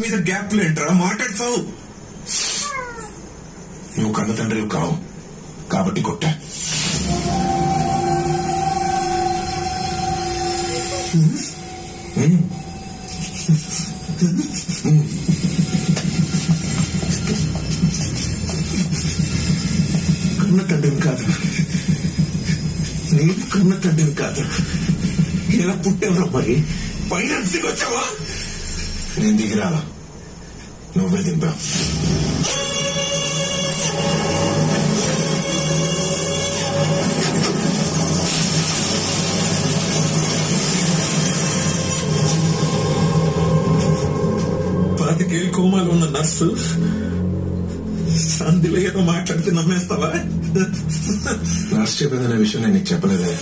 మీద గ్యాప్ లేంట్రా, మాట్లాడతావు. నువ్వు కన్న తండ్రి కావు కాబట్టి కొట్టా. కన్న తండ్రిని కాదు, నేను కన్న తండ్రిని కాదు. ఎలా పుట్టావురా మరి? పైన వచ్చావా? నేను దిగిరాలా, నువ్వే దింపావు. పాతికేళ్ళు కోమాలో ఉన్న నర్సు సంధిలో ఏదో మాట్లాడితే నమ్మేస్తావా? నర్సు చెప్పిందనే విషయం నేను నీకు చెప్పలేదే.